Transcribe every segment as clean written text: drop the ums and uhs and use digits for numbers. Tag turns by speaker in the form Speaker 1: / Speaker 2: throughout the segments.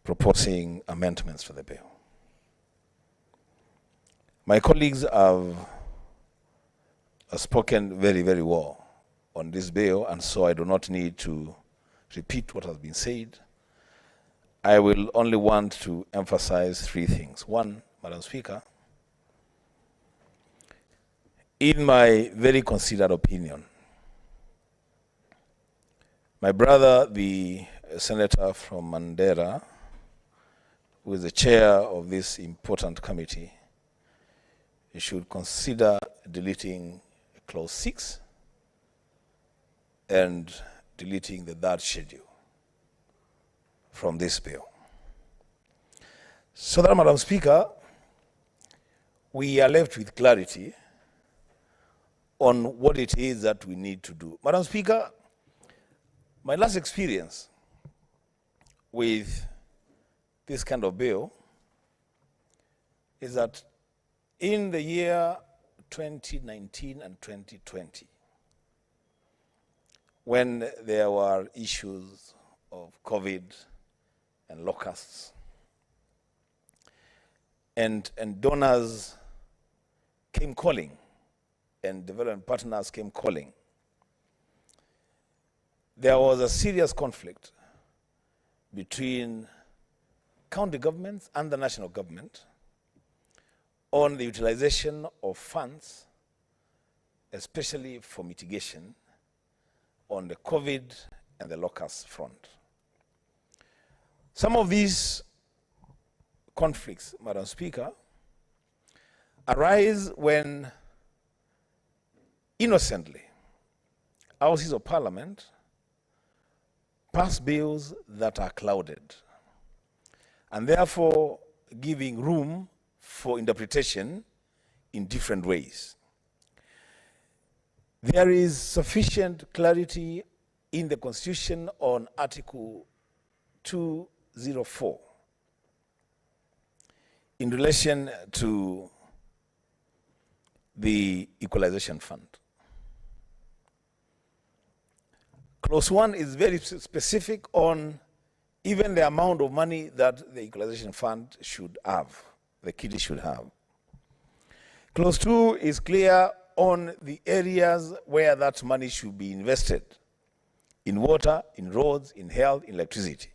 Speaker 1: proposing amendments to the bill. My colleagues have spoken very, very well on this bill, and so I do not need to repeat what has been said. I will only want to emphasize three things. One, Madam Speaker, in my very considered opinion, my brother, the senator from Mandera, who is the chair of this important committee, he should consider deleting clause 6 and deleting the third schedule from this bill. So that, Madam Speaker, we are left with clarity on what it is that we need to do. Madam Speaker, my last experience with this kind of bill is that in the year 2019 and 2020, when there were issues of COVID and locusts, and donors came calling, and development partners came calling, there was a serious conflict between county governments and the national government on the utilization of funds, especially for mitigation on the COVID and the locust front. Some of these conflicts, Madam Speaker, arise when innocently houses of parliament pass bills that are clouded, and therefore giving room for interpretation in different ways. There is sufficient clarity in the Constitution on Article 204 in relation to the Equalization Fund. Clause 1 is very specific on even the amount of money that the Equalization Fund should have, the kitty should have. Clause 2 is clear on the areas where that money should be invested: in water, in roads, in health, in electricity.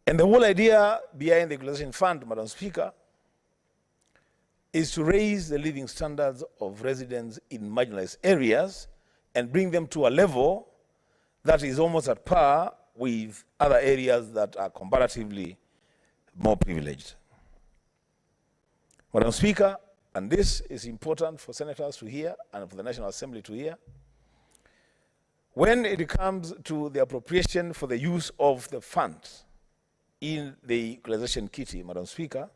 Speaker 1: And the whole idea behind the Equalization Fund, Madam Speaker, is to raise the living standards of residents in marginalized areas and bring them to a level that is almost at par with other areas that are comparatively more privileged. Madam Speaker, and this is important for senators to hear and for the National Assembly to hear, when it comes to the appropriation for the use of the funds in the equalization kitty, Madam Speaker,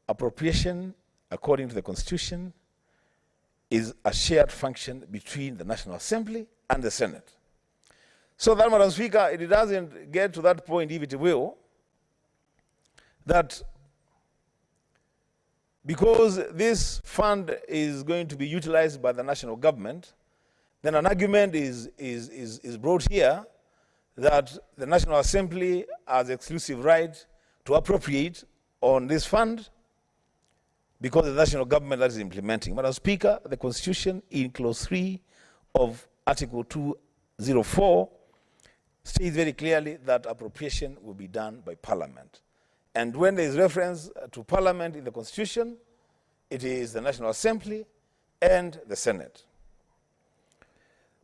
Speaker 1: appropriation, according to the Constitution, is a shared function between the National Assembly and the Senate. So that, Madam Speaker, it doesn't get to that point, if it will, that because this fund is going to be utilized by the national government, then an argument is brought here that the National Assembly has exclusive right to appropriate on this fund because the national government that is implementing. Madam Speaker, the Constitution in clause 3 of Article 204 states very clearly that appropriation will be done by Parliament. And when there is reference to Parliament in the Constitution, it is the National Assembly and the Senate.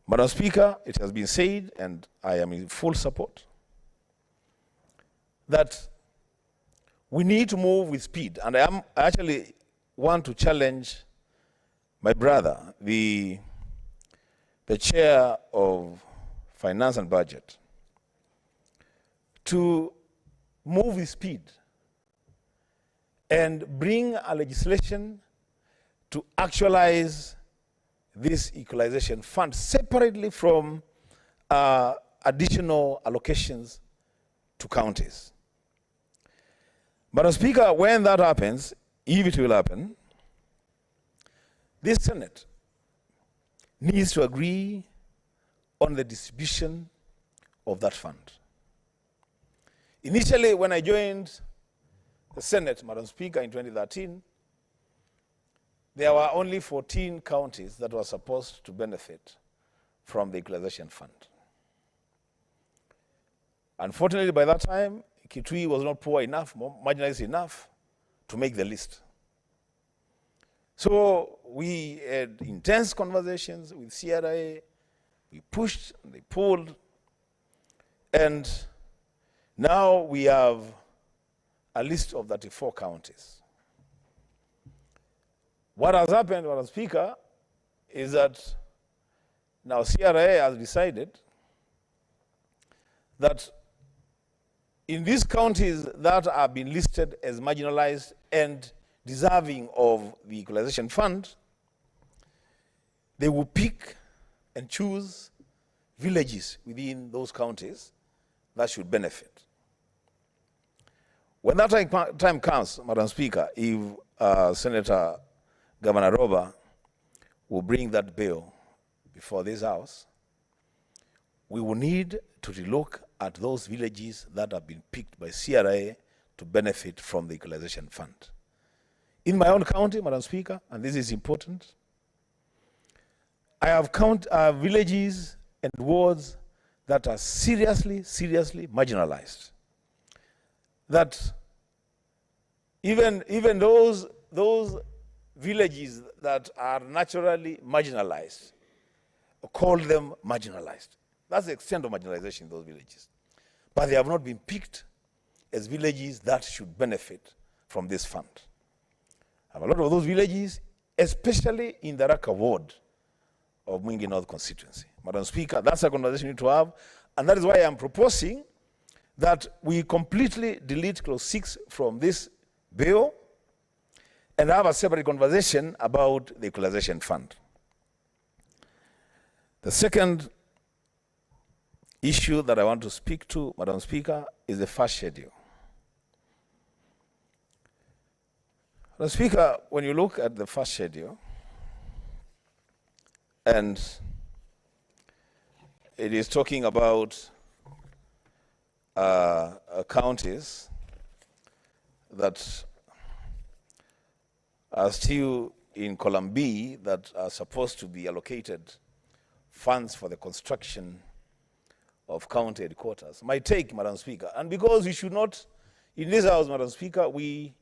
Speaker 1: Madam Speaker, it has been said, and I am in full support, that we need to move with speed. And I actually want to challenge my brother, the chair of Finance and Budget, to move with speed and bring a legislation to actualize this equalization fund separately from additional allocations to counties. Madam Speaker, when that happens, if it will happen, this Senate needs to agree on the distribution of that fund. Initially, when I joined the Senate, Madam Speaker, in 2013, there were only 14 counties that were supposed to benefit from the Equalization Fund. Unfortunately, by that time, Kitui was not poor enough, marginalized enough to make the list. So we had intense conversations with CRA, we pushed, they pulled, and now we have a list of 34 counties. What has happened, Madam Speaker, is that now CRA has decided that in these counties that have been listed as marginalized and deserving of the Equalization Fund, they will pick and choose villages within those counties that should benefit. When that time comes, Madam Speaker, if Senator Governor Roba will bring that bill before this House, we will need to relook at those villages that have been picked by CRA to benefit from the Equalization Fund. In my own county, Madam Speaker, and this is important, I have villages and wards that are seriously marginalized. That even those villages that are naturally marginalized, call them marginalized. That's the extent of marginalization in those villages. But they have not been picked as villages that should benefit from this fund. I have a lot of those villages, especially in the Raka ward of Mwingi North constituency. Madam Speaker, that's a conversation we need to have, and that is why I'm proposing that we completely delete clause 6 from this bill and have a separate conversation about the Equalization Fund. The second issue that I want to speak to, Madam Speaker, is the first schedule. Madam Speaker, when you look at the first schedule, and it is talking about counties that are still in column B that are supposed to be allocated funds for the construction of county headquarters. My take, Madam Speaker, and because we should not, in this House, Madam Speaker, we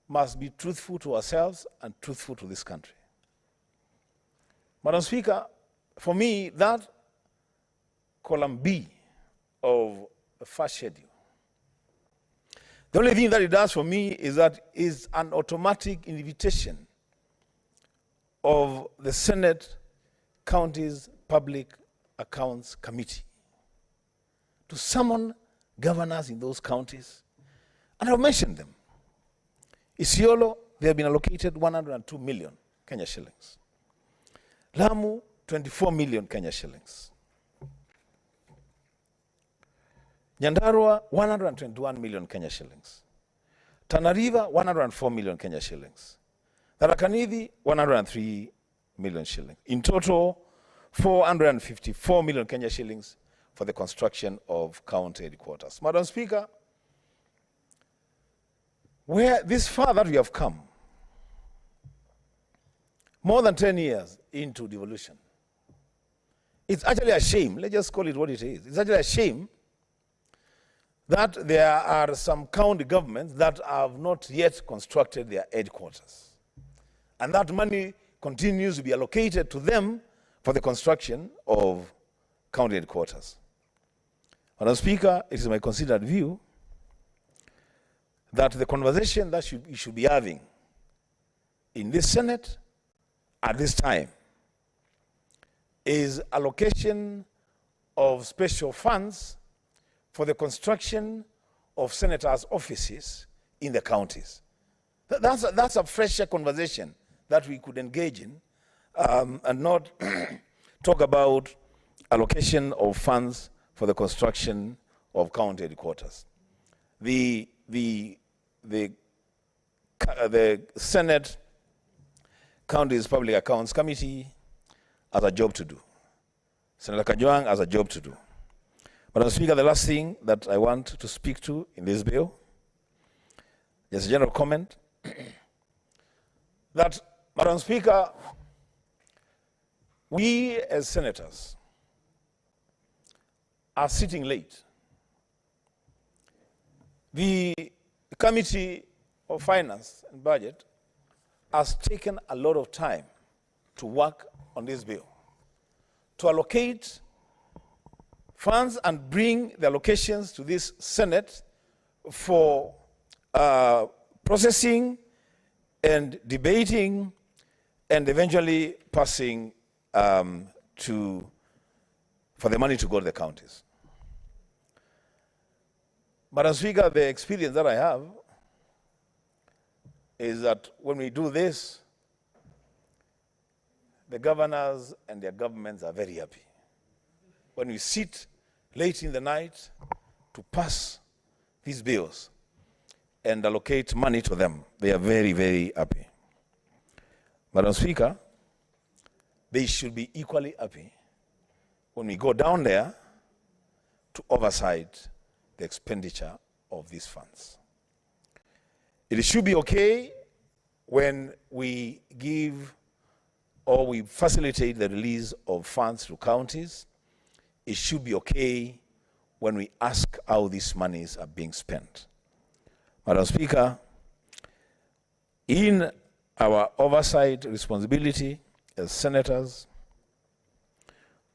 Speaker 1: must be truthful to ourselves and truthful to this country. Madam Speaker, for me, that column B of the first schedule, the only thing that it does for me is that is an automatic invitation of the Senate Counties Public Accounts Committee to summon governors in those counties. And I've mentioned them. Isiolo, they have been allocated 102 million Kenya shillings. Lamu, 24 million Kenya shillings. Nyandarua, 121 million Kenya shillings. Tana River, 104 million Kenya shillings. Tharaka Nithi, 103 million shillings. In total, 454 million Kenya shillings for the construction of county headquarters. Madam Speaker, where this far that we have come, more than 10 years into devolution, it's actually a shame. Let's just call it what it is. It's actually a shame that there are some county governments that have not yet constructed their headquarters. And that money continues to be allocated to them for the construction of county headquarters. Madam Speaker, it is my considered view that the conversation that we should be having in this Senate at this time is allocation of special funds for the construction of senators' offices in the counties. That's a fresher conversation that we could engage in and not talk about allocation of funds for the construction of county headquarters. The Senate Counties Public Accounts Committee has a job to do. Senator Kajwang has a job to do. Madam Speaker, the last thing that I want to speak to in this bill, just a general comment, that, Madam Speaker, we as senators are sitting late. The Committee of Finance and Budget has taken a lot of time to work on this bill, to allocate funds and bring the allocations to this Senate for processing and debating and eventually passing for the money to go to the counties. Madam Speaker, the experience that I have is that when we do this, the governors and their governments are very happy. When we sit late in the night to pass these bills and allocate money to them, they are very, very happy. Madam Speaker, they should be equally happy when we go down there to oversight the expenditure of these funds. It should be okay when we give or we facilitate the release of funds to counties. It should be okay when we ask how these monies are being spent. Madam Speaker, in our oversight responsibility as senators,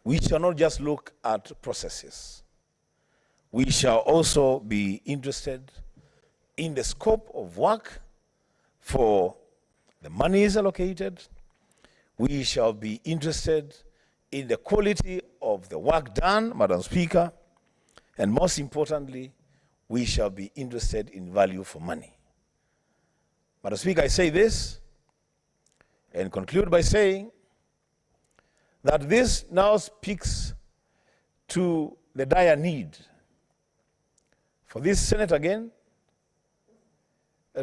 Speaker 1: we shall not just look at processes. We shall also be interested in the scope of work for the monies allocated. We shall be interested in the quality of the work done, Madam Speaker, and most importantly, we shall be interested in value for money. Madam Speaker, I say this and conclude by saying that this now speaks to the dire need for this Senate again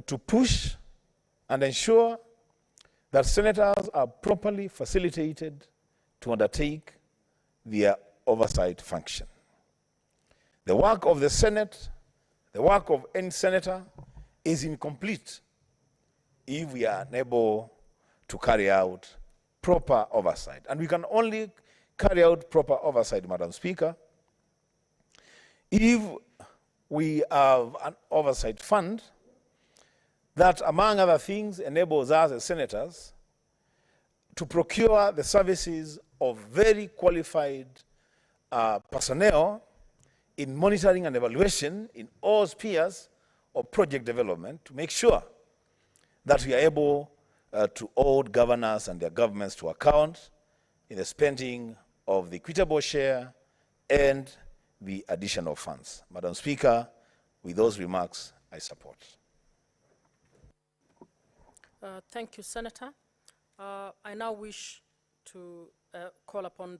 Speaker 1: to push and ensure that senators are properly facilitated to undertake their oversight function. The work of the Senate, the work of any senator, is incomplete if we are unable to carry out proper oversight. And we can only carry out proper oversight, Madam Speaker, if we have an oversight fund that, among other things, enables us as senators to procure the services of very qualified personnel in monitoring and evaluation in all spheres of project development to make sure that we are able to hold governors and their governments to account in the spending of the equitable share and the additional funds. Madam Speaker, with those remarks, I support.
Speaker 2: Thank you, Senator. I now wish to call upon